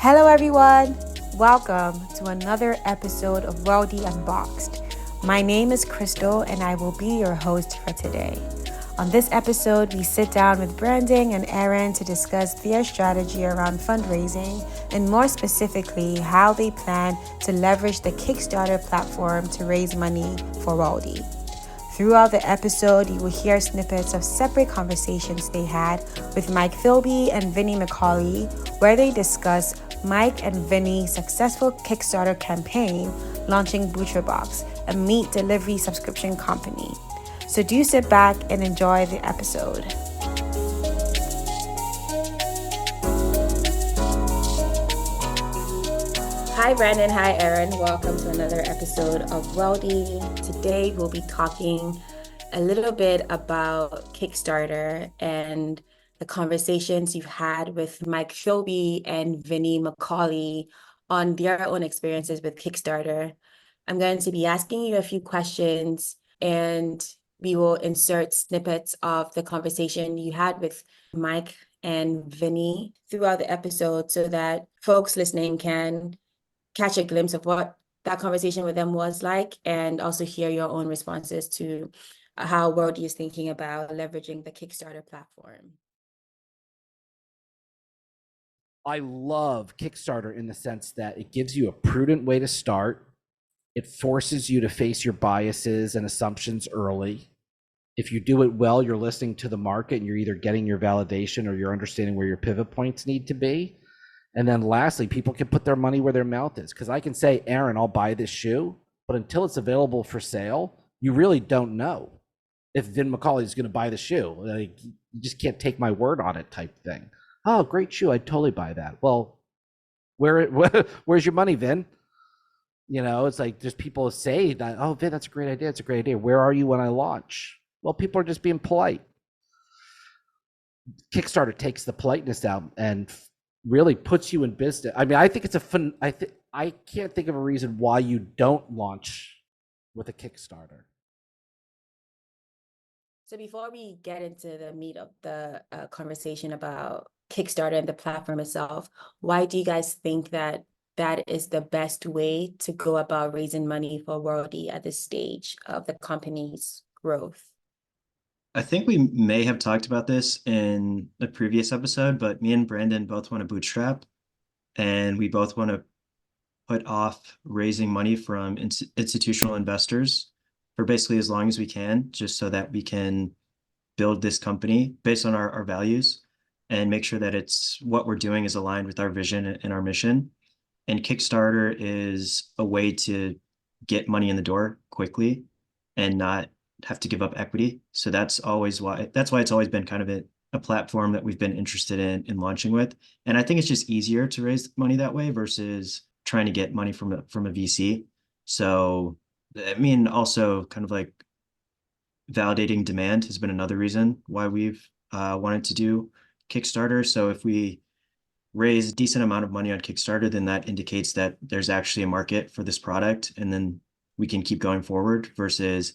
Hello everyone! Welcome to another episode of Worldie Unboxed. My name is Crystal and I will be your host for today. On this episode, we sit down with Brandan and Aaron to discuss their strategy around fundraising and more specifically, how they plan to leverage the Kickstarter platform to raise money for Worldie. Throughout the episode, you will hear snippets of separate conversations they had with Mike Filbey and Vinny McCauley, where they discuss Mike and Vinny's successful Kickstarter campaign launching ButcherBox, a meat delivery subscription company. So do sit back and enjoy the episode. Hi, Brandon. Hi, Aaron. Welcome to another episode of Worldie. Today, we'll be talking a little bit about Kickstarter and the conversations you've had with Mike Filbey and Vinny McCauley on their own experiences with Kickstarter. I'm going to be asking you a few questions, and we will insert snippets of the conversation you had with Mike and Vinny throughout the episode so that folks listening can catch a glimpse of what that conversation with them was like, and also hear your own responses to how Worldie is thinking about leveraging the Kickstarter platform. I love Kickstarter in the sense that it gives you a prudent way to start. It forces you to face your biases and assumptions early. If you do it well, you're listening to the market and you're either getting your validation or you're understanding where your pivot points need to be. And then lastly, people can put their money where their mouth is. Because I can say, Aaron, I'll buy this shoe, but until it's available for sale, you really don't know if Vin McCauley is going to buy the shoe. Like, you just can't take my word on it type thing. Oh, great shoe. I'd totally buy that. Well, where's your money, Vin? You know, it's like just people say that, oh, Vin, that's a great idea. It's a great idea. Where are you when I launch? Well, people are just being polite. Kickstarter takes the politeness out and really puts you in business. I mean, I think it's a fun. I can't think of a reason why you don't launch with a Kickstarter. So before we get into the meat of the conversation about Kickstarter and the platform itself, why do you guys think that that is the best way to go about raising money for Worldie at this stage of the company's growth? I think we may have talked about this in a previous episode, but me and Brandan both want to bootstrap, and we both want to put off raising money from institutional investors for basically as long as we can, just so that we can build this company based on our values and make sure that it's what we're doing is aligned with our vision and our mission. And Kickstarter is a way to get money in the door quickly and not have to give up equity. So that's why it's always been kind of a platform that we've been interested in launching with. And I think it's just easier to raise money that way versus trying to get money from a VC. So I mean, also kind of like validating demand has been another reason why we've wanted to do Kickstarter. So if we raise a decent amount of money on Kickstarter, then that indicates that there's actually a market for this product, and then we can keep going forward. Versus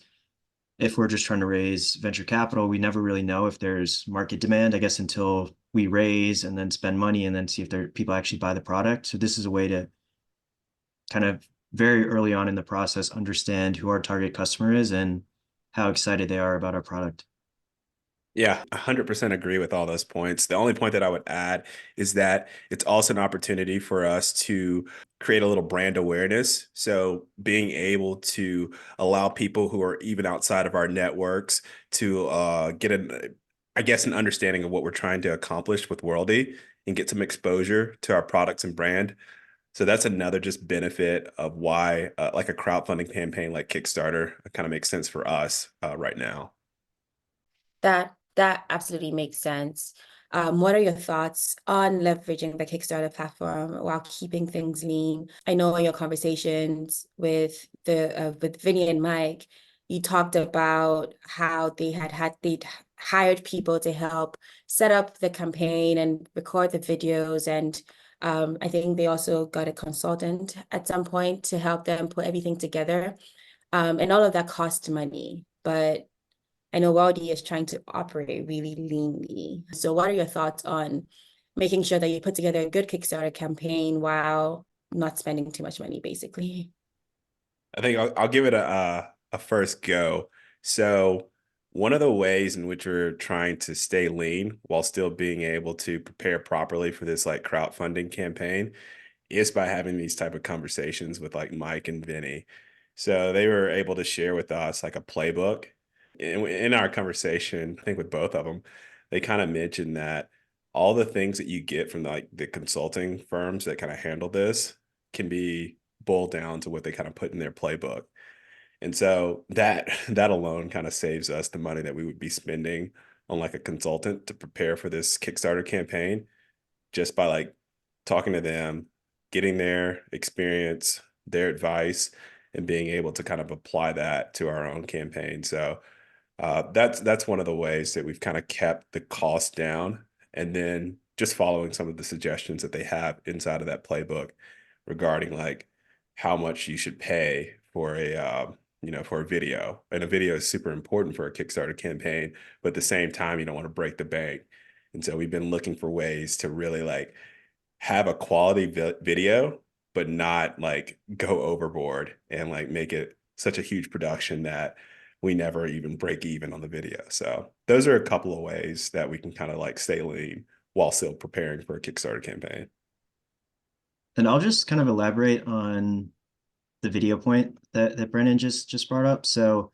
if we're just trying to raise venture capital, we never really know if there's market demand, I guess, until we raise and then spend money and then see if people actually buy the product. So this is a way to kind of very early on in the process understand who our target customer is and how excited they are about our product. Yeah, 100% agree with all those points. The only point that I would add is that it's also an opportunity for us to create a little brand awareness. So being able to allow people who are even outside of our networks to get an understanding of what we're trying to accomplish with Worldie and get some exposure to our products and brand. So that's another just benefit of why like a crowdfunding campaign like Kickstarter kind of makes sense for us right now. That absolutely makes sense. What are your thoughts on leveraging the Kickstarter platform while keeping things lean? I know in your conversations with Vinny and Mike, you talked about how they'd hired people to help set up the campaign and record the videos, and I think they also got a consultant at some point to help them put everything together, and all of that costs money, but I know Worldie is trying to operate really leanly. So what are your thoughts on making sure that you put together a good Kickstarter campaign while not spending too much money, basically? I think I'll give it a first go. So one of the ways in which we're trying to stay lean while still being able to prepare properly for this like crowdfunding campaign is by having these type of conversations with like Mike and Vinny. So they were able to share with us like a playbook. In our conversation, I think with both of them, they kind of mentioned that all the things that you get from like the consulting firms that kind of handle this can be boiled down to what they kind of put in their playbook. And so that alone kind of saves us the money that we would be spending on like a consultant to prepare for this Kickstarter campaign just by like talking to them, getting their experience, their advice, and being able to kind of apply that to our own campaign. So that's one of the ways that we've kind of kept the cost down, and then just following some of the suggestions that they have inside of that playbook regarding like how much you should pay for a for a video. And a video is super important for a Kickstarter campaign, but at the same time, you don't want to break the bank. And so we've been looking for ways to really like have a quality video, but not like go overboard and like make it such a huge production that we never even break even on the video. So those are a couple of ways that we can kind of like stay lean while still preparing for a Kickstarter campaign. And I'll just kind of elaborate on the video point that Brennan just brought up. So,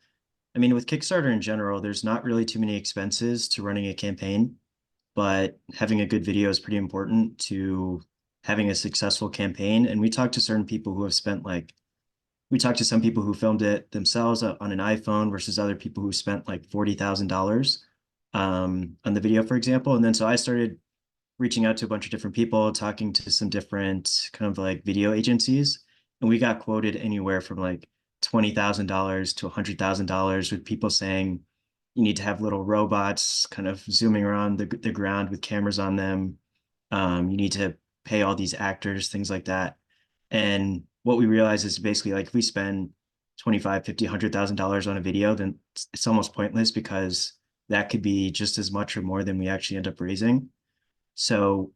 I mean, with Kickstarter in general, there's not really too many expenses to running a campaign, but having a good video is pretty important to having a successful campaign. And we talked to certain people who have spent like, we talked to some people who filmed it themselves on an iPhone versus other people who spent like $40,000 on the video, for example. And then so I started reaching out to a bunch of different people, talking to some different kind of like video agencies. And we got quoted anywhere from like $20,000 to $100,000 with people saying you need to have little robots kind of zooming around the ground with cameras on them. You need to pay all these actors, things like that. And what we realize is basically like if we spend 25, 50, $100,000 on a video, then it's almost pointless because that could be just as much or more than we actually end up raising. So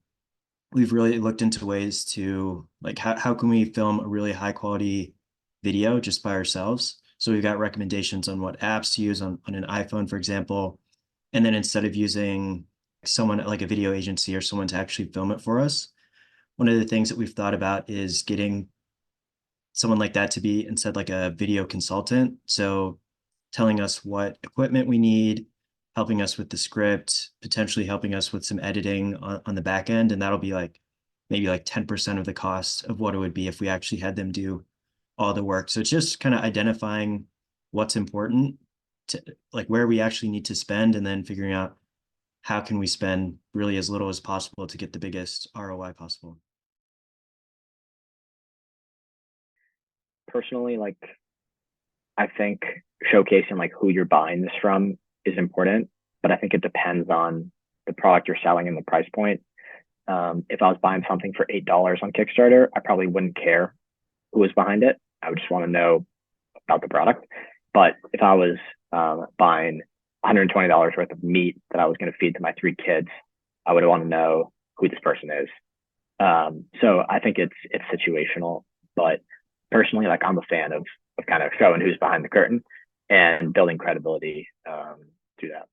we've really looked into ways to like how can we film a really high quality video just by ourselves. So we've got recommendations on what apps to use on an iPhone, for example. And then instead of using someone like a video agency or someone to actually film it for us, one of the things that we've thought about is getting someone like that to be instead like a video consultant. So telling us what equipment we need, helping us with the script, potentially helping us with some editing on the back end. And that'll be like maybe like 10% of the cost of what it would be if we actually had them do all the work. So it's just kind of identifying what's important to like where we actually need to spend and then figuring out how can we spend really as little as possible to get the biggest ROI possible. Personally, like I think showcasing like who you're buying this from is important, but I think it depends on the product you're selling and the price point. If I was buying something for $8 on Kickstarter, I probably wouldn't care who was behind it. I would just want to know about the product. But if I was buying $120 worth of meat that I was going to feed to my 3 kids, I would want to know who this person is. So I think it's situational, but personally, like I'm a fan of kind of showing who's behind the curtain and building credibility through that.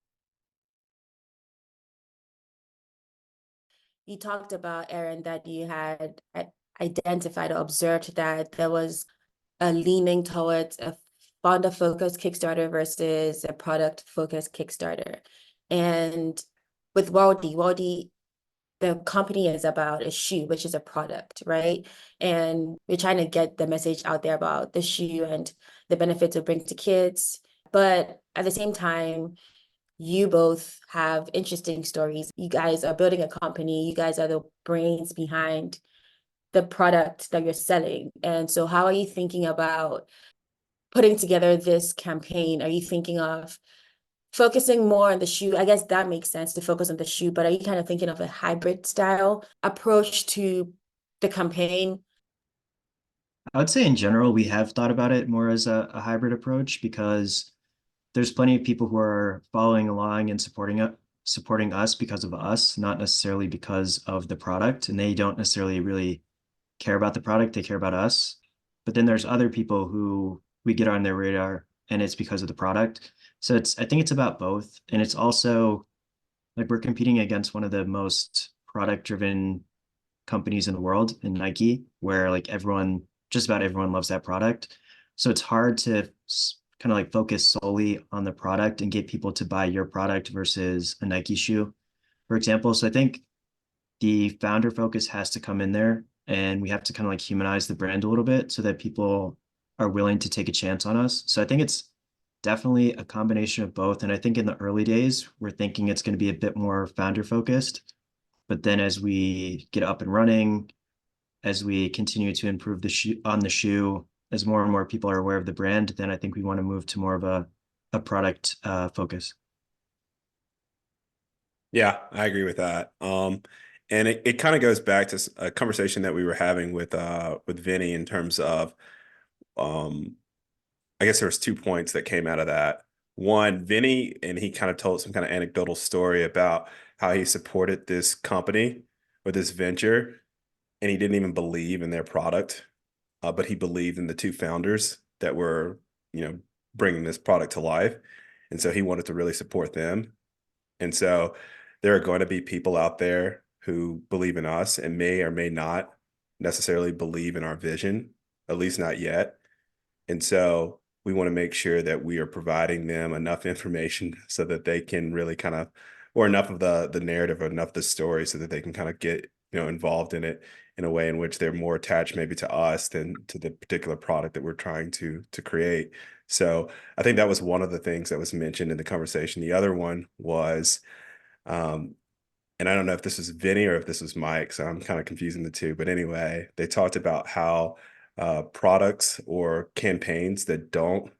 You talked about, Aaron, that you had identified or observed that there was a leaning towards a founder-focused Kickstarter versus a product-focused Kickstarter. And with worldie, the company is about a shoe, which is a product, right? And we're trying to get the message out there about the shoe and the benefits it brings to kids. But at the same time, you both have interesting stories. You guys are building a company. You guys are the brains behind the product that you're selling. And so how are you thinking about putting together this campaign? Are you thinking of focusing more on the shoe? I guess that makes sense to focus on the shoe, but are you kind of thinking of a hybrid style approach to the campaign? I would say in general, we have thought about it more as a hybrid approach because there's plenty of people who are following along and supporting supporting us because of us, not necessarily because of the product. And they don't necessarily really care about the product, they care about us. But then there's other people who we get on their radar and it's because of the product. So I think it's about both. And it's also like we're competing against one of the most product driven companies in the world in Nike, where like just about everyone loves that product. So it's hard to kind of like focus solely on the product and get people to buy your product versus a Nike shoe, for example. So I think the founder focus has to come in there, and we have to kind of like humanize the brand a little bit so that people are willing to take a chance on us. So I think it's definitely a combination of both. And I think in the early days, we're thinking it's going to be a bit more founder focused. But then as we get up and running, as we continue to improve the shoe, as more and more people are aware of the brand, then I think we want to move to more of a product focus. Yeah, I agree with that. And it kind of goes back to a conversation that we were having with Vinny in terms of, I guess there was 2 points that came out of that. One, Vinny, and he kind of told some kind of anecdotal story about how he supported this company or this venture, and he didn't even believe in their product, but he believed in the two founders that were, bringing this product to life, and so he wanted to really support them. And so there are going to be people out there who believe in us and may or may not necessarily believe in our vision, at least not yet. And so we want to make sure that we are providing them enough information so that they can really kind of, or enough of the narrative, or enough of the story so that they can kind of get, involved in it in a way in which they're more attached maybe to us than to the particular product that we're trying to create. So I think that was one of the things that was mentioned in the conversation. The other one was, and I don't know if this was Vinny or if this was Mike, so I'm kind of confusing the two. But anyway, they talked about how products or campaigns that don't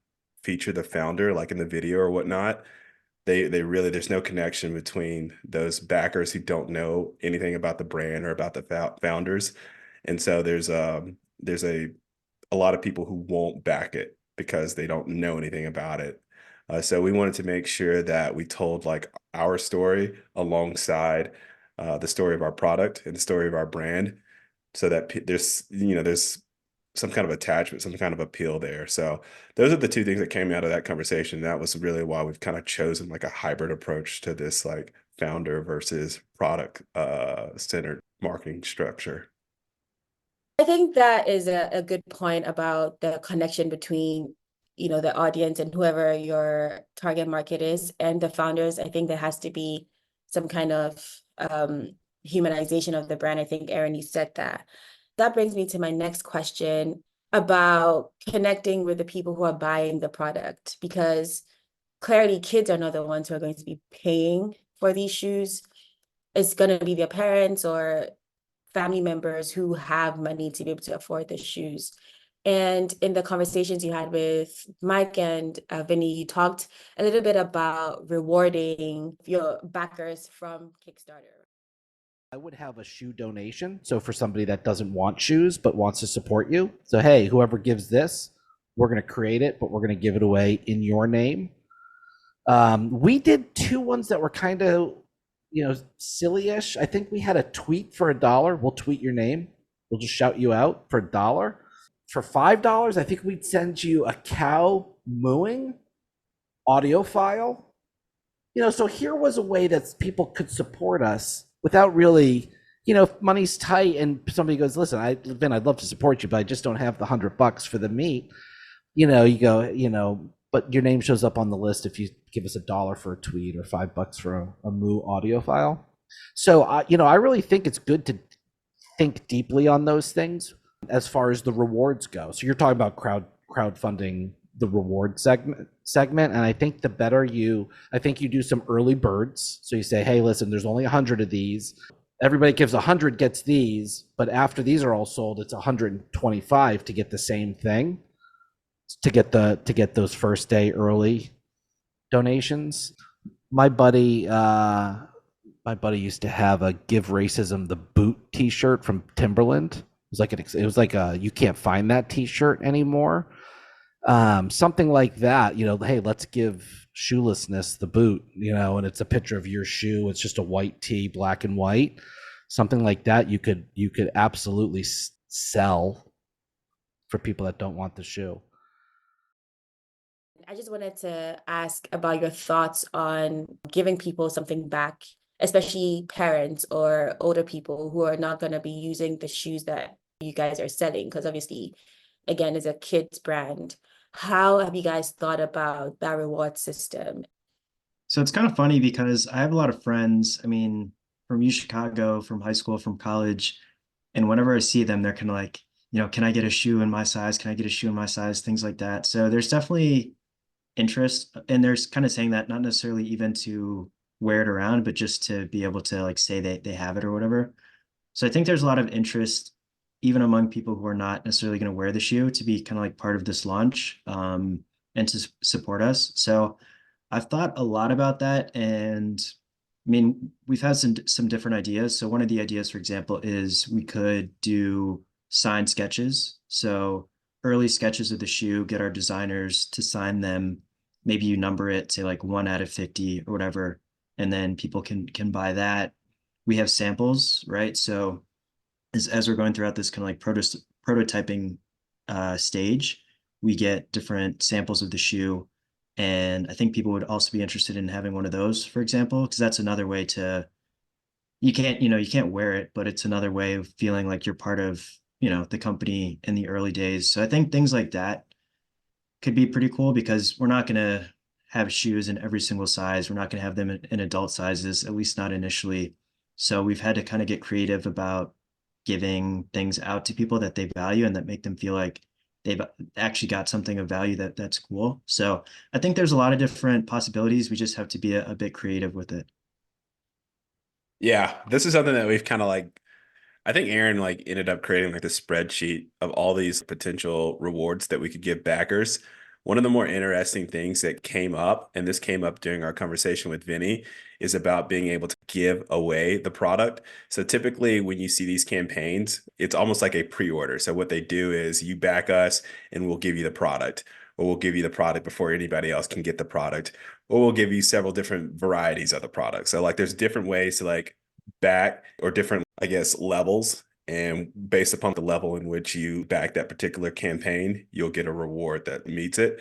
feature the founder, like in the video or whatnot, they really, there's no connection between those backers who don't know anything about the brand or about the founders. And so there's a lot of people who won't back it because they don't know anything about it. So we wanted to make sure that we told like our story alongside the story of our product and the story of our brand, so that there's some kind of attachment, some kind of appeal there. So those are the two things that came out of that conversation. That was really why we've kind of chosen like a hybrid approach to this like founder versus product centered marketing structure. I think that is a good point about the connection between, the audience and whoever your target market is and the founders. I think there has to be some kind of humanization of the brand. I think, Aaron, you said that. That brings me to my next question about connecting with the people who are buying the product, because clearly kids are not the ones who are going to be paying for these shoes. It's going to be their parents or family members who have money to be able to afford the shoes. And in the conversations you had with Mike and Vinny, you talked a little bit about rewarding your backers from Kickstarter. I would have a shoe donation. So for somebody that doesn't want shoes but wants to support you, so hey, whoever gives this, we're going to create it, but we're going to give it away in your name. We did 2 ones that were kind of, silly-ish. I think we had a tweet for $1. We'll tweet your name. We'll just shout you out for $1. For $5, I think we'd send you a cow mooing audio file. So here was a way that people could support us without really, if money's tight and somebody goes, listen, I'd love to support you, but I just don't have the $100 for the meat. You go, but your name shows up on the list if you give us $1 for a tweet or $5 for a moo audio file. So, I really think it's good to think deeply on those things as far as the rewards go. So you're talking about crowdfunding the reward segment. And I think I think you do some early birds. So you say, hey, listen, there's only 100 of these. Everybody gives 100 gets these, but after these are all sold, it's 125 to get the same thing, to get those first day early donations. My buddy used to have a Give Racism the Boot t-shirt from Timberland. It was like a you can't find that t-shirt anymore. Something like that, hey, let's give shoelessness the boot, and it's a picture of your shoe. It's just a white tee, black and white. Something like that you could absolutely sell for people that don't want the shoe. I just wanted to ask about your thoughts on giving people something back, especially parents or older people who are not going to be using the shoes that you guys are selling, because obviously, again, it's a kids brand. How have you guys thought about that reward system? So it's kind of funny because I have a lot of friends, I mean, from U Chicago, from high school, from college, and whenever I see them, they're kind of like, can I get a shoe in my size? Can I get a shoe in my size? Things like that. So there's definitely interest, and there's kind of saying that not necessarily even to wear it around, but just to be able to like say they have it or whatever. So I think there's a lot of interest even among people who are not necessarily going to wear the shoe to be kind of like part of this launch, and to support us. So I've thought a lot about that, and I mean, we've had some different ideas. So one of the ideas, for example, is we could do signed sketches. So early sketches of the shoe, get our designers to sign them. Maybe you number it, say like 1 out of 50 or whatever, and then people can buy that. We have samples, right? So as we're going throughout this kind of like prototyping stage, we get different samples of the shoe. And I think people would also be interested in having one of those, for example, because that's another way to, you can't wear it, but it's another way of feeling like you're part of, the company in the early days. So I think things like that could be pretty cool because we're not going to have shoes in every single size. We're not going to have them in adult sizes, at least not initially. So we've had to kind of get creative about giving things out to people that they value and that make them feel like they've actually got something of value that's cool. So I think there's a lot of different possibilities. We just have to be a bit creative with it. Yeah, this is something that we've kind of like, I think Aaron like ended up creating like the spreadsheet of all these potential rewards that we could give backers. One of the more interesting things that came up, and this came up during our conversation with Vinny, is about being able to give away the product. So typically when you see these campaigns, it's almost like a pre-order. So what they do is you back us and we'll give you the product, or we'll give you the product before anybody else can get the product, or we'll give you several different varieties of the product. So like there's different ways to like back, or different, I guess, levels. And based upon the level in which you back that particular campaign, you'll get a reward that meets it.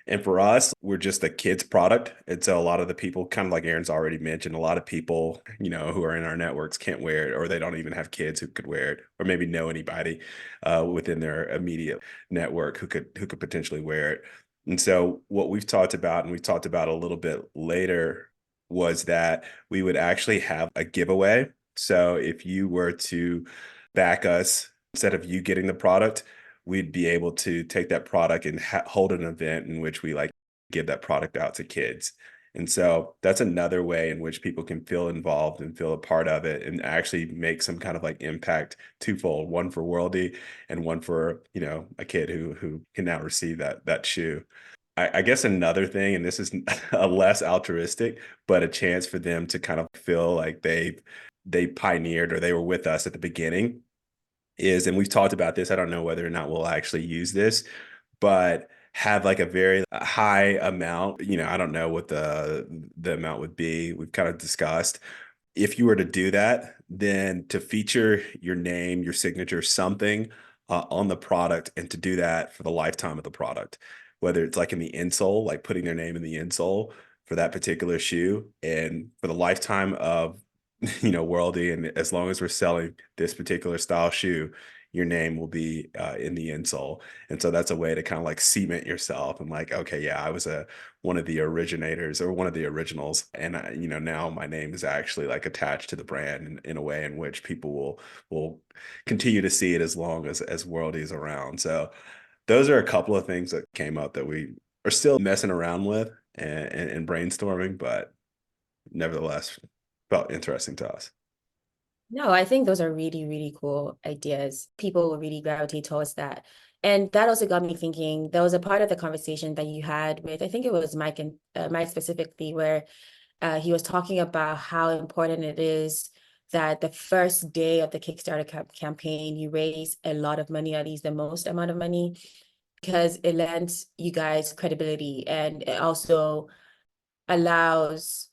And for us, we're just a kids product. And so a lot of the people, kind of like Aaron's already mentioned, a lot of people, who are in our networks can't wear it, or they don't even have kids who could wear it, or maybe know anybody within their immediate network who could potentially wear it. And so what we've talked about, and we've talked about a little bit later, was that we would actually have a giveaway. So if you were to back us, instead of you getting the product, we'd be able to take that product and hold an event in which we like give that product out to kids. And so that's another way in which people can feel involved and feel a part of it and actually make some kind of like impact twofold, one for Worldie and one for, a kid who can now receive that shoe. I guess another thing, and this is a less altruistic, but a chance for them to kind of feel like they pioneered, or they were with us at the beginning, is, and we've talked about this, I don't know whether or not we'll actually use this, but have like a very high amount, I don't know what the amount would be. We've kind of discussed, if you were to do that, then to feature your name, your signature, something on the product, and to do that for the lifetime of the product, whether it's like in the insole, like putting their name in the insole for that particular shoe, and for the lifetime of, Worldie, and as long as we're selling this particular style shoe, your name will be in the insole. And so that's a way to kind of like cement yourself and like, okay, yeah, I was one of the originators or one of the originals. And now my name is actually like attached to the brand in a way in which people will continue to see it as long as Worldie is around. So those are a couple of things that came up that we are still messing around with and brainstorming, but nevertheless felt interesting to us. No, I think those are really, really cool ideas. People will really gravitate towards that. And that also got me thinking, there was a part of the conversation that you had with, I think it was Mike, and Mike specifically, where he was talking about how important it is that the first day of the Kickstarter campaign, you raise a lot of money, at least the most amount of money. because it lends you guys credibility, and it also allows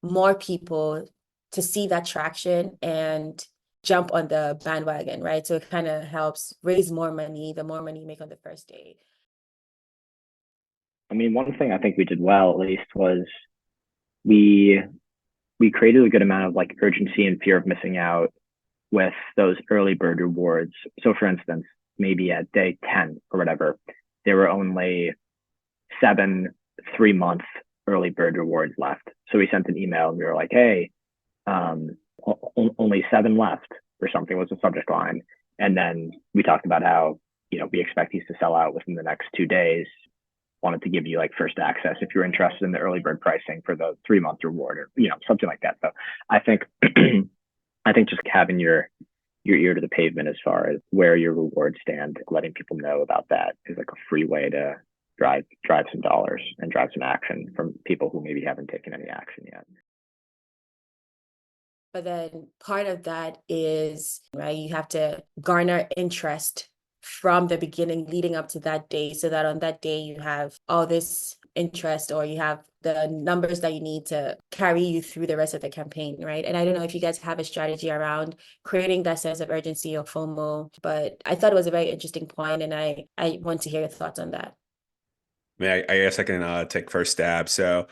more people to see that traction and jump on the bandwagon, right? So it kind of helps raise more money, the more money you make on the first day. I mean, one thing I think we did well, at least, was we we created a good amount of like urgency and fear of missing out with those early bird rewards. So for instance, maybe at day 10 or whatever, there were only 7 3-month early bird rewards left. So we sent an email and we were like, hey, only 7 left or something was the subject line. And then we talked about how, we expect these to sell out within the next 2 days. Wanted to give you like first access if you're interested in the early bird pricing for the 3-month reward, or something like that. So I think I think just having your ear to the pavement as far as where your rewards stand, letting people know about that is like a free way to drive some dollars and drive some action from people who maybe haven't taken any action yet. But then part of that is, right, you have to garner interest from the beginning leading up to that day, so that on that day you have all this interest, or you have the numbers that you need to carry you through the rest of the campaign, right? And I don't know if you guys have a strategy around creating that sense of urgency or FOMO, but I thought it was a very interesting point, and I want to hear your thoughts on that. I guess I can take first stab. So,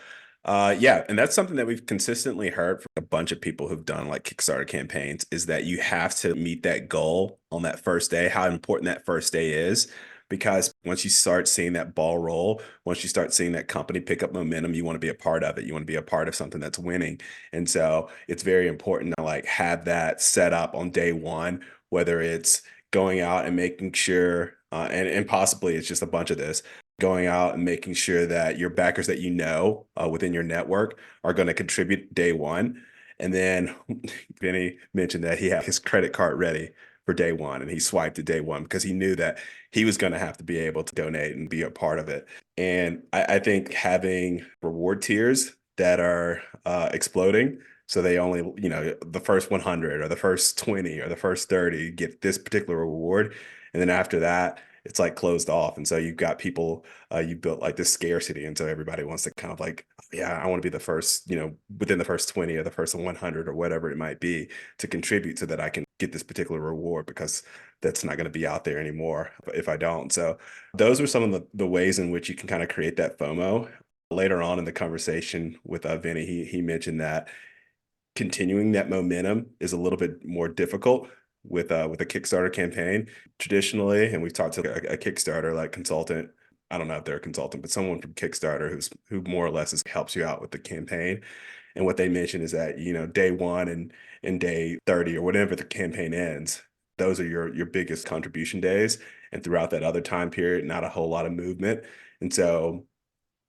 yeah, and that's something that we've consistently heard from a bunch of people who've done like Kickstarter campaigns, is that you have to meet that goal on that first day, how important that first day is. Because once you start seeing that ball roll, once you start seeing that company pick up momentum, you want to be a part of it. You want to be a part of something that's winning. And so it's very important to like have that set up on day one, whether it's going out and making sure, and possibly it's just a bunch of this, going out and making sure that your backers that within your network are going to contribute day one. And then Vinny mentioned that he had his credit card ready for day one, and he swiped at day one because he knew that he was going to have to be able to donate and be a part of it. And I think having reward tiers that are exploding, so they only, the first 100 or the first 20 or the first 30 get this particular reward. And then after that, it's like closed off. And so you've got people, you built like this scarcity. And so everybody wants to kind of like, yeah, I want to be the first, within the first 20 or the first 100 or whatever it might be, to contribute so that I can get this particular reward, because that's not going to be out there anymore if I don't. So those are some of the ways in which you can kind of create that FOMO. Later on in the conversation with Vinny, he mentioned that continuing that momentum is a little bit more difficult with a Kickstarter campaign traditionally. And we've talked to a Kickstarter like consultant. I don't know if they're a consultant, but someone from Kickstarter who more or less helps you out with the campaign. And what they mentioned is that, day one and day 30 or whatever the campaign ends, those are your biggest contribution days. And throughout that other time period, not a whole lot of movement. And so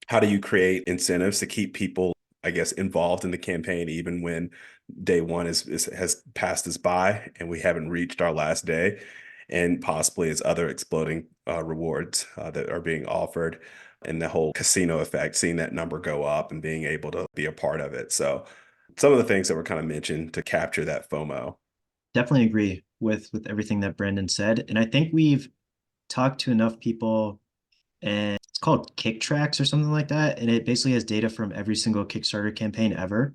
how do you create incentives to keep people, I guess, involved in the campaign, even when day one has passed us by and we haven't reached our last day, and possibly as other exploding rewards that are being offered, and the whole casino effect, seeing that number go up and being able to be a part of it. So some of the things that were kind of mentioned to capture that FOMO. Definitely agree with everything that Brandan said. And I think we've talked to enough people, and it's called Kick Tracks or something like that. And it basically has data from every single Kickstarter campaign ever.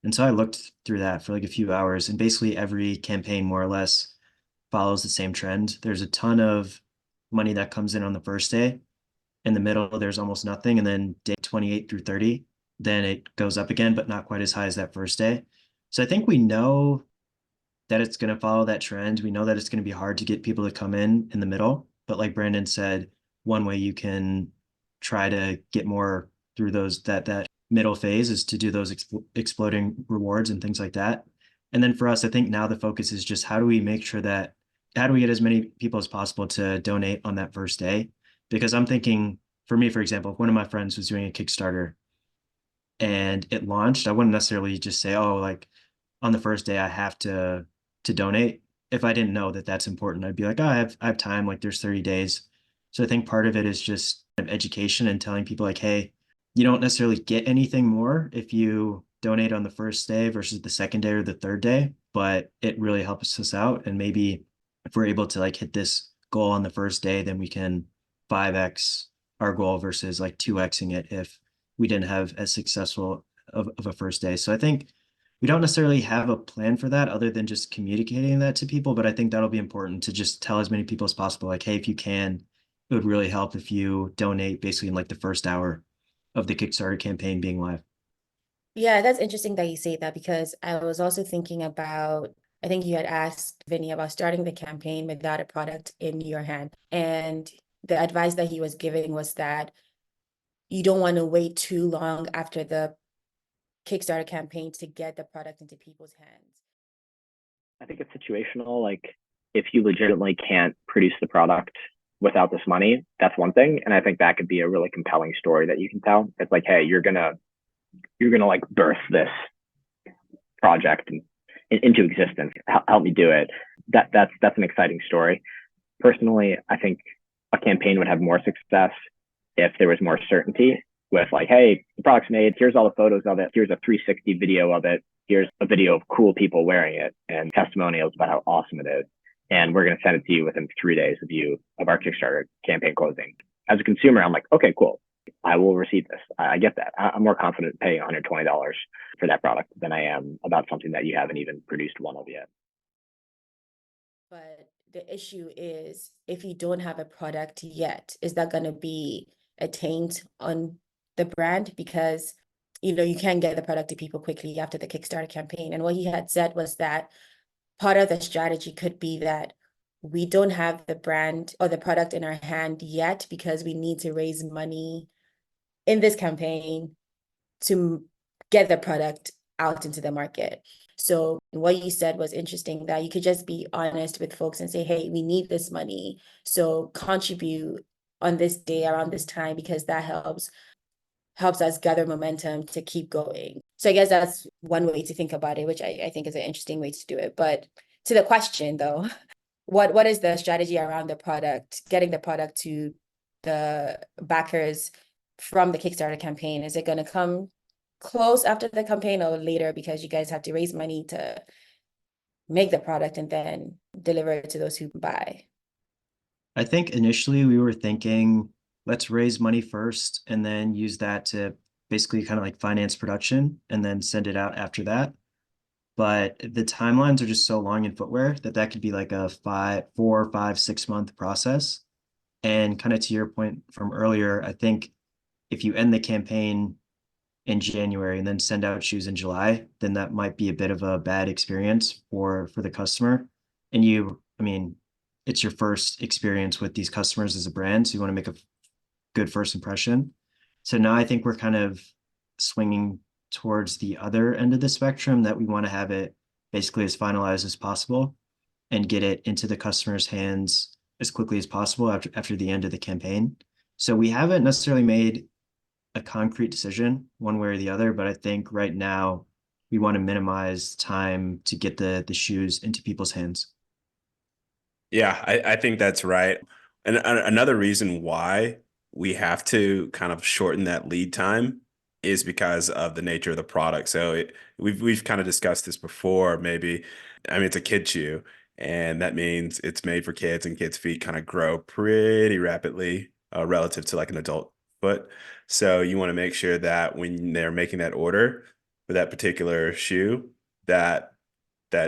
And so I looked through that for like a few hours, and basically every campaign more or less follows the same trend. There's a ton of money that comes in on the first day. In the middle, there's almost nothing. And then day 28 through 30, then it goes up again, but not quite as high as that first day. So I think we know that it's going to follow that trend. We know that it's going to be hard to get people to come in the middle. But like Brandan said, one way you can try to get more through that middle phase is to do those exploding rewards and things like that. And then for us, I think now the focus is just how do we get as many people as possible to donate on that first day? Because I'm thinking, for me, for example, if one of my friends was doing a Kickstarter and it launched, I wouldn't necessarily just say, oh, like on the first day I have to donate. If I didn't know that that's important, I'd be like, oh, I have time, like there's 30 days. So I think part of it is just education and telling people like, hey, you don't necessarily get anything more if you donate on the first day versus the second day or the third day, but it really helps us out. And maybe if we're able to like hit this goal on the first day, then we can 5x our goal versus like 2xing it if we didn't have as successful of a first day. So I think we don't necessarily have a plan for that other than just communicating that to people. But I think that'll be important to just tell as many people as possible, like, hey, if you can, it would really help if you donate basically in like the first hour of the Kickstarter campaign being live. Yeah, that's interesting that you say that because I was also thinking about, I think you had asked Vinny about starting the campaign without a product in your hand. And the advice that he was giving was that you don't want to wait too long after the Kickstarter campaign to get the product into people's hands. I think it's situational. Like if you legitimately can't produce the product without this money, that's one thing. And I think that could be a really compelling story that you can tell. It's like, hey, you're gonna like birth this project into existence. Help me do it. That's an exciting story. Personally, I think a campaign would have more success if there was more certainty with like, hey, the product's made. Here's all the photos of it. Here's a 360 video of it. Here's a video of cool people wearing it and testimonials about how awesome it is. And we're going to send it to you within 3 days of our Kickstarter campaign closing. As a consumer, I'm like, okay, cool. I will receive this. I get that. I'm more confident paying $120 for that product than I am about something that you haven't even produced one of yet. But the issue is if you don't have a product yet, is that going to be a taint on the brand? Because, you know, you can get the product to people quickly after the Kickstarter campaign. And what he had said was that part of the strategy could be that we don't have the brand or the product in our hand yet because we need to raise money in this campaign to get the product out into the market. So what you said was interesting, that you could just be honest with folks and say, hey, we need this money, so contribute on this day around this time, because that helps us gather momentum to keep going. So I guess that's one way to think about it, which I think is an interesting way to do it. But to the question though, what is the strategy around the product, getting the product to the backers from the Kickstarter campaign? Is it going to come close after the campaign or later because you guys have to raise money to make the product and then deliver it to those who buy? I think initially we were thinking, let's raise money first and then use that to basically kind of like finance production and then send it out after that. But the timelines are just so long in footwear that could be like a 4, 5, 6 month process. And kind of to your point from earlier, I think if you end the campaign in January and then send out shoes in July, then that might be a bit of a bad experience for the customer. And I mean, it's your first experience with these customers as a brand, so you want to make a good first impression. So now I think we're kind of swinging towards the other end of the spectrum, that we want to have it basically as finalized as possible and get it into the customer's hands as quickly as possible after the end of the campaign. So we haven't necessarily made a concrete decision one way or the other, but I think right now we want to minimize time to get the shoes into people's hands. Yeah, I think that's right. And another reason why we have to kind of shorten that lead time is because of the nature of the product. So we've kind of discussed this before. Maybe, I mean, it's a kid shoe, and that means it's made for kids, and kids' feet kind of grow pretty rapidly relative to like an adult foot. So you want to make sure that when they're making that order for that particular shoe, that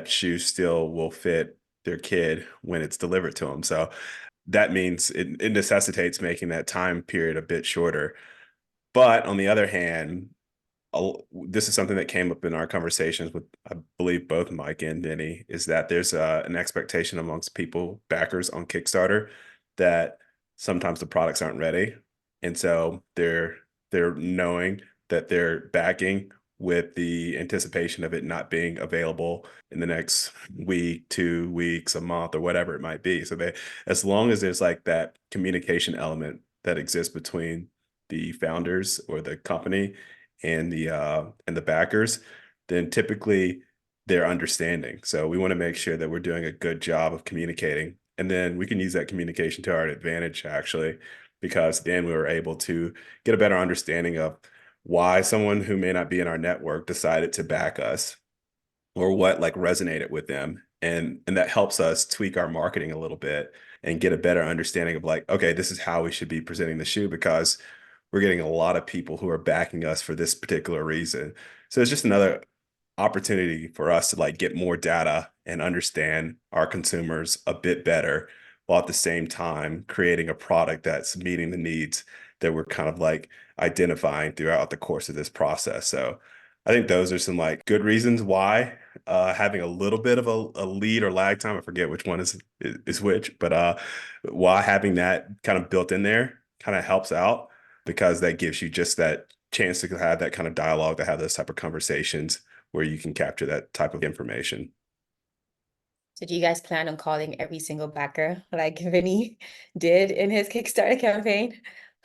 shoe still will fit their kid when it's delivered to them. So that means it necessitates making that time period a bit shorter. But on the other hand, this is something that came up in our conversations with, I believe, both Mike and Vinny, is that there's an expectation amongst backers on Kickstarter, that sometimes the products aren't ready. And so they're knowing that they're backing with the anticipation of it not being available in the next week, 2 weeks, a month, or whatever it might be. So as long as there's like that communication element that exists between the founders or the company and the backers, then typically they're understanding. So we want to make sure that we're doing a good job of communicating, and then we can use that communication to our advantage, actually, because then we were able to get a better understanding of why someone who may not be in our network decided to back us, or what like resonated with them. And that helps us tweak our marketing a little bit and get a better understanding of like, okay, this is how we should be presenting the shoe because we're getting a lot of people who are backing us for this particular reason. So it's just another opportunity for us to like get more data and understand our consumers a bit better, while at the same time creating a product that's meeting the needs that we're kind of like identifying throughout the course of this process. So I think those are some like good reasons why having a little bit of a lead or lag time, I forget which one is which, but while having that kind of built in there kind of helps out because that gives you just that chance to have that kind of dialogue, to have those type of conversations where you can capture that type of information. So do you guys plan on calling every single backer like Vinny did in his Kickstarter campaign?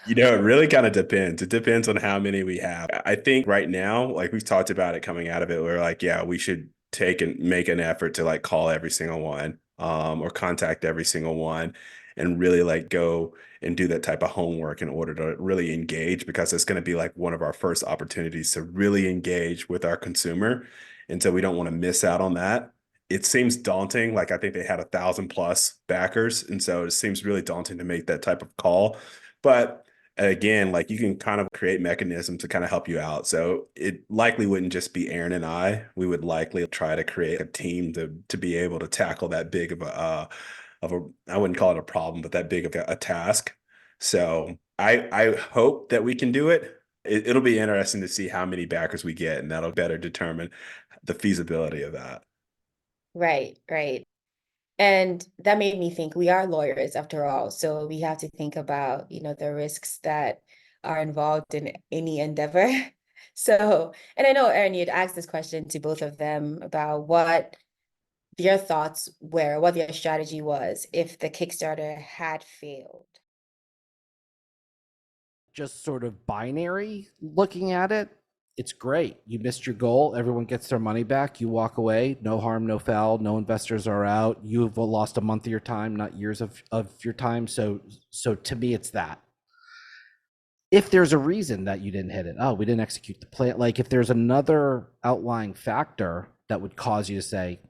You know, it really kind of depends. It depends on how many we have. I think right now, like we've talked about it coming out of it, we're like, yeah, we should take and make an effort to like call every single one, or contact every single one and really like go and do that type of homework in order to really engage, because it's going to be like one of our first opportunities to really engage with our consumer. And so we don't want to miss out on that. It seems daunting. Like I think they had 1,000+ backers. And so it seems really daunting to make that type of call. But again, like you can kind of create mechanisms to kind of help you out. So it likely wouldn't just be Aaron and I. We would likely try to create a team to be able to tackle that big of a I wouldn't call it a problem, but that big of a task. So I hope that we can do it. It'll be interesting to see how many backers we get, and that'll better determine the feasibility of that. Right, right. And that made me think we are lawyers after all. So we have to think about, the risks that are involved in any endeavor. So, and I know, Aaron, you'd asked this question to both of them about what their thoughts were, what their strategy was if the Kickstarter had failed. Just sort of binary looking at it, it's great. You missed your goal. Everyone gets their money back. You walk away. No harm, no foul. No investors are out. You've lost a month of your time, not years of your time. So to me, it's that. If there's a reason that you didn't hit it, oh, we didn't execute the plan. Like if there's another outlying factor that would cause you to say,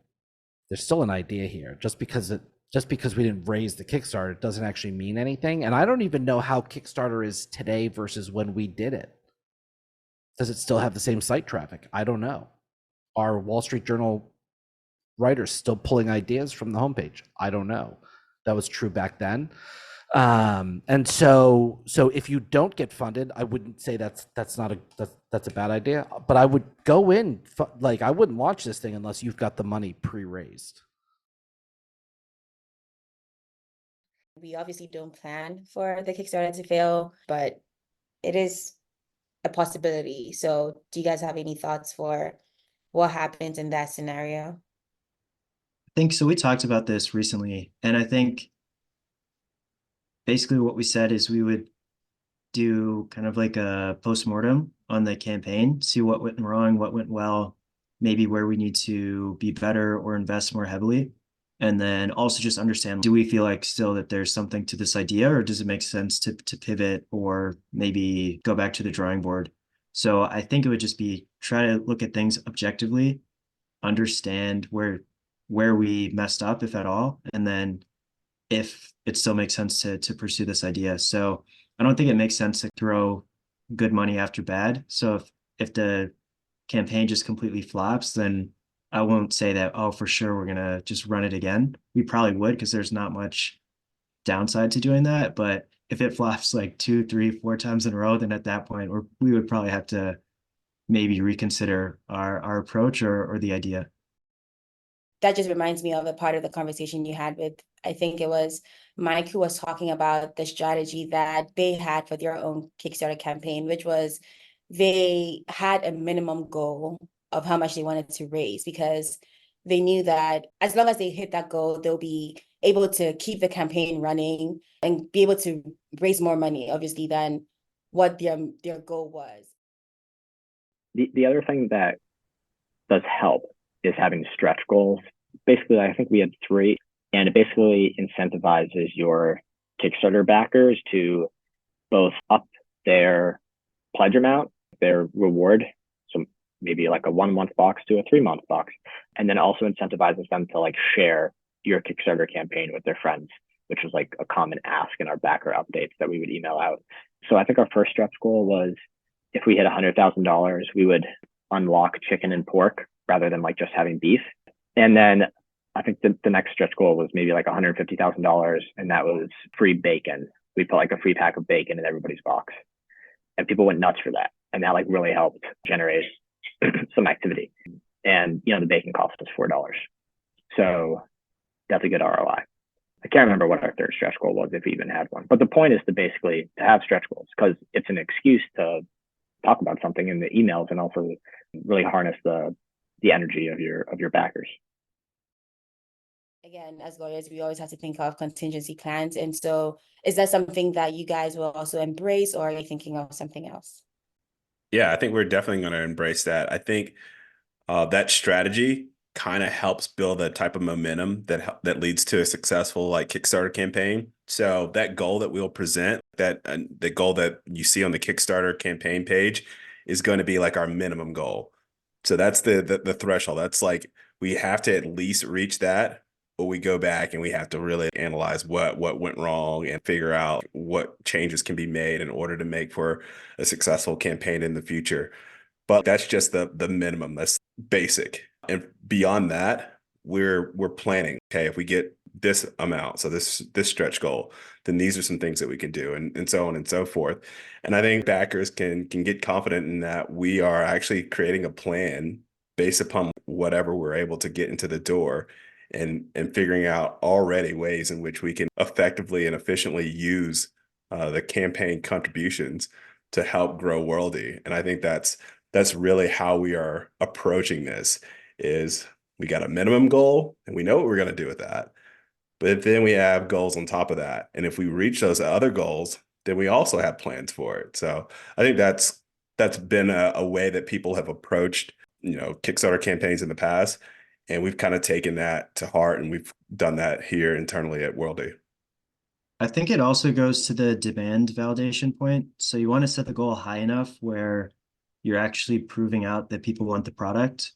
there's still an idea here. Just because we didn't raise the Kickstarter, it doesn't actually mean anything. And I don't even know how Kickstarter is today versus when we did it. Does it still have the same site traffic? I don't know. Are Wall Street Journal writers still pulling ideas from the homepage? I don't know. That was true back then. And so if you don't get funded, I wouldn't say that's a bad idea. But I would go in like I wouldn't launch this thing unless you've got the money pre-raised. We obviously don't plan for the Kickstarter to fail, but it is a possibility. So do you guys have any thoughts for what happens in that scenario? I think so. We talked about this recently, and I think basically what we said is we would do kind of like a postmortem on the campaign, see what went wrong, what went well, maybe where we need to be better or invest more heavily. And then also just understand, do we feel like still that there's something to this idea, or does it make sense to pivot or maybe go back to the drawing board? So I think it would just be try to look at things objectively, understand where we messed up, if at all, and then if it still makes sense to pursue this idea. So I don't think it makes sense to throw good money after bad. So if the campaign just completely flops, then I won't say that, oh, for sure, we're going to just run it again. We probably would, because there's not much downside to doing that. But if it flops like 2, 3, 4 times in a row, then at that point, we would probably have to maybe reconsider our approach or the idea. That just reminds me of a part of the conversation you had with, I think it was Mike, who was talking about the strategy that they had for their own Kickstarter campaign, which was they had a minimum goal of how much they wanted to raise, because they knew that as long as they hit that goal, they'll be able to keep the campaign running and be able to raise more money, obviously, than what their goal was. The other thing that does help is having stretch goals. Basically, I think we had 3, and it basically incentivizes your Kickstarter backers to both up their pledge amount, their reward. So maybe like a 1 month box to a 3 month box, and then also incentivizes them to like share your Kickstarter campaign with their friends, which was like a common ask in our backer updates that we would email out. So I think our first stretch goal was if we hit $100,000, we would unlock chicken and pork rather than like just having beef. And then I think the next stretch goal was maybe like $150,000, and that was free bacon. We put like a free pack of bacon in everybody's box, and people went nuts for that. And that like really helped generate some activity. And the bacon cost us $4. So that's a good ROI. I can't remember what our third stretch goal was, if we even had one. But the point is to have stretch goals, because it's an excuse to talk about something in the emails and also really harness the energy of your backers. Again, as lawyers, we always have to think of contingency plans. And so is that something that you guys will also embrace, or are you thinking of something else? Yeah, I think we're definitely going to embrace that. I think that strategy kind of helps build a type of momentum that leads to a successful like Kickstarter campaign. So that goal that we'll present, that the goal that you see on the Kickstarter campaign page, is going to be like our minimum goal. So that's the threshold. That's like we have to at least reach that, but we go back and we have to really analyze what went wrong and figure out what changes can be made in order to make for a successful campaign in the future. But that's just the minimum. That's basic. And beyond that, we're planning. Okay, if we get this amount, so this stretch goal, then these are some things that we can do, and so on and so forth. And I think backers can get confident in that we are actually creating a plan based upon whatever we're able to get into the door, and figuring out already ways in which we can effectively and efficiently use the campaign contributions to help grow Worldie. And I think that's really how we are approaching this. Is we got a minimum goal and we know what we're going to do with that, but then we have goals on top of that, and if we reach those other goals, then we also have plans for it. So I think that's been a way that people have approached Kickstarter campaigns in the past, and we've kind of taken that to heart, and we've done that here internally at Worldie. I think it also goes to the demand validation point. So you want to set the goal high enough where you're actually proving out that people want the product,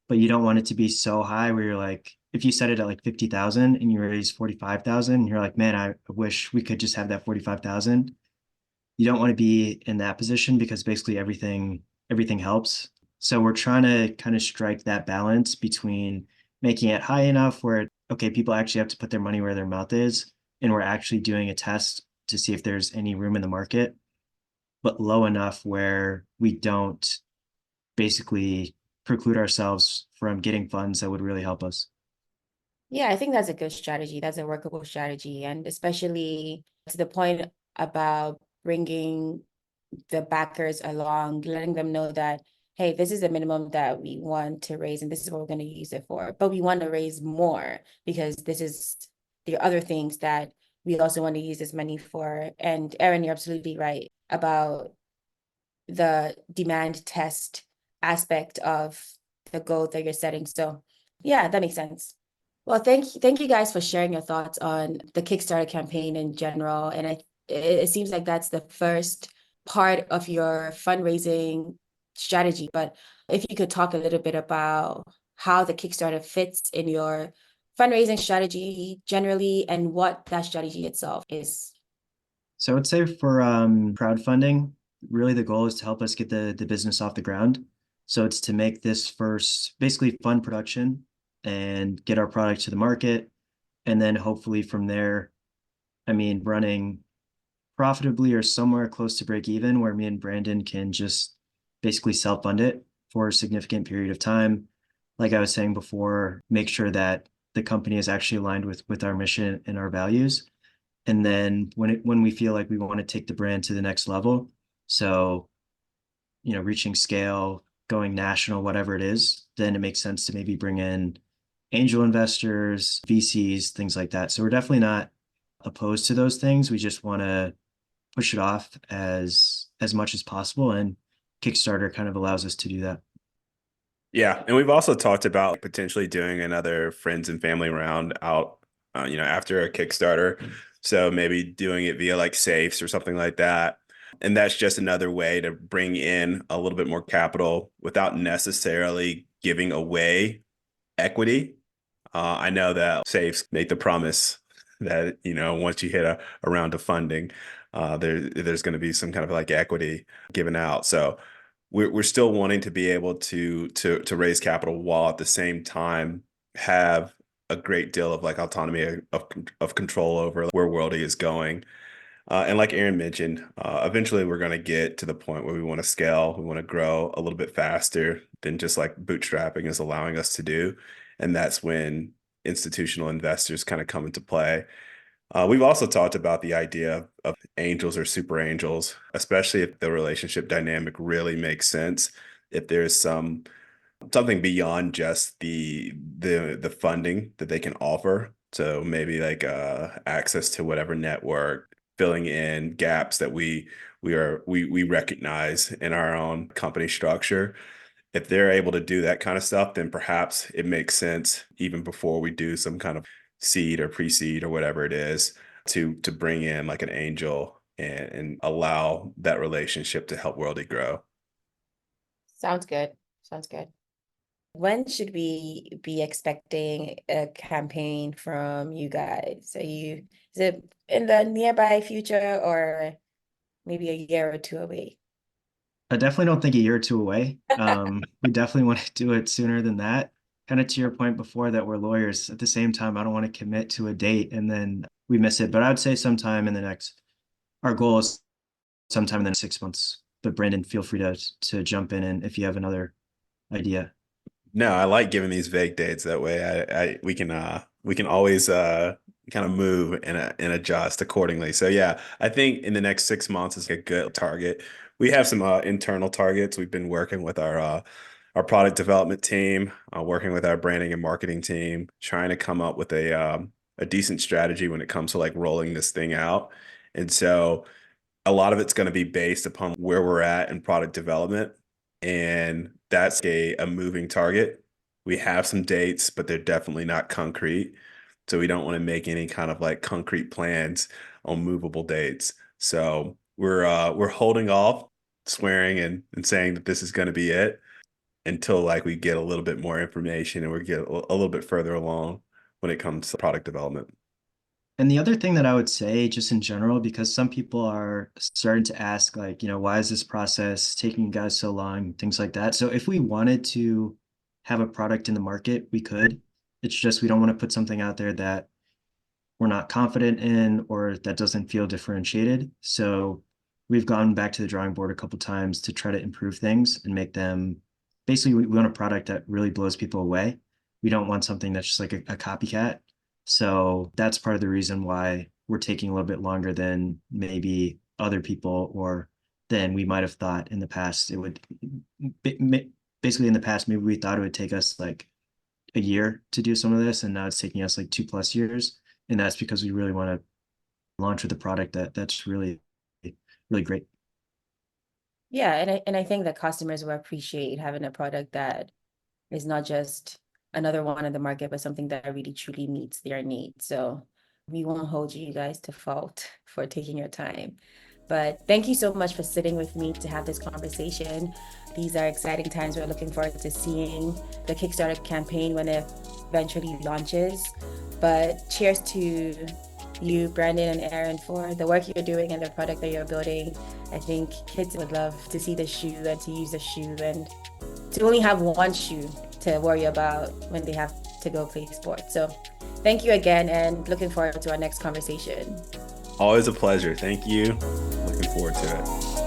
but you don't want it to be so high where you're like, if you set it at like 50,000 and you raise 45,000, and you're like, man, I wish we could just have that 45,000. You don't want to be in that position, because basically everything helps. So we're trying to kind of strike that balance between making it high enough where, okay, people actually have to put their money where their mouth is, and we're actually doing a test to see if there's any room in the market, but low enough where we don't basically preclude ourselves from getting funds that would really help us. Yeah, I think that's a good strategy. That's a workable strategy. And especially to the point about bringing the backers along, letting them know that, hey, this is the minimum that we want to raise, and this is what we're going to use it for. But we want to raise more because this is the other things that we also want to use this money for. And Aaron, you're absolutely right about the demand test aspect of the goal that you're setting. So yeah, that makes sense. Well, thank you guys for sharing your thoughts on the Kickstarter campaign in general. And it seems like that's the first part of your fundraising strategy. But if you could talk a little bit about how the Kickstarter fits in your fundraising strategy generally, and what that strategy itself is. So I would say for crowdfunding, really the goal is to help us get the business off the ground. So it's to make this first basically fund production and get our product to the market. And then hopefully from there, running profitably or somewhere close to break even, where me and Brandan can just basically self-fund it for a significant period of time. Like I was saying before, make sure that the company is actually aligned with our mission and our values. And then when we feel like we want to take the brand to the next level, so reaching scale, going national, whatever it is, then it makes sense to maybe bring in angel investors, VCs, things like that. So we're definitely not opposed to those things. We just want to push it off as much as possible, and Kickstarter kind of allows us to do that. Yeah, and we've also talked about potentially doing another friends and family round out, after a Kickstarter. So maybe doing it via like safes or something like that. And that's just another way to bring in a little bit more capital without necessarily giving away equity. I know that safes make the promise that, once you hit a round of funding, there's going to be some kind of like equity given out. So we're still wanting to be able to raise capital while at the same time have a great deal of like autonomy of control over where worldie is going. And like Aaron mentioned, eventually we're going to get to the point where we want to scale. We want to grow a little bit faster than just like bootstrapping is allowing us to do. And that's when institutional investors kind of come into play. We've also talked about the idea of angels or super angels, especially if the relationship dynamic really makes sense. If there's something beyond just the funding that they can offer. So maybe like access to whatever network, filling in gaps that we recognize in our own company structure. If they're able to do that kind of stuff, then perhaps it makes sense even before we do some kind of seed or pre-seed or whatever it is to bring in like an angel and allow that relationship to help worldie grow. Sounds good. Sounds good. When should we be expecting a campaign from you guys? Is it in the nearby future or maybe a year or two away? I definitely don't think a year or two away. We definitely want to do it sooner than that. Kind of to your point before that we're lawyers. At the same time, I don't want to commit to a date and then we miss it. But I would say sometime in the next, our goal is sometime in the next 6 months. But Brandan, feel free to jump in and if you have another idea. No, I like giving these vague dates. That way we can always kind of move and adjust accordingly. So yeah, I think in the next 6 months is a good target. We have some internal targets. We've been working with our product development team, working with our branding and marketing team, trying to come up with a decent strategy when it comes to like rolling this thing out. And so a lot of it's going to be based upon where we're at in product development. And that's a moving target. We have some dates, but they're definitely not concrete. So we don't want to make any kind of like concrete plans on movable dates. So we're holding off swearing and saying that this is going to be it until like we get a little bit more information and we get a little bit further along when it comes to product development. And the other thing that I would say, just in general, because some people are starting to ask, like, why is this process taking you guys so long, things like that. So if we wanted to have a product in the market, we could. It's just we don't want to put something out there that we're not confident in or that doesn't feel differentiated. So we've gone back to the drawing board a couple times to try to improve things and make them, basically, we want a product that really blows people away. We don't want something that's just like a copycat. So that's part of the reason why we're taking a little bit longer than maybe other people or than we might have thought in the past. It would basically in the past, maybe we thought it would take us like a year to do some of this. And now it's taking us like 2+ years. And that's because we really want to launch with a product that's really, really great. Yeah, and I think that customers will appreciate having a product that is not just another one in the market, but something that really truly meets their needs. So we won't hold you guys to fault for taking your time. But thank you so much for sitting with me to have this conversation. These are exciting times. We're looking forward to seeing the Kickstarter campaign when it eventually launches. But cheers to you, Brandan and Aaron, for the work you're doing and the product that you're building. I think kids would love to see the shoe and to use the shoe and to only have one shoe to worry about when they have to go play sports. So thank you again and looking forward to our next conversation. Always a pleasure. Thank you. Looking forward to it.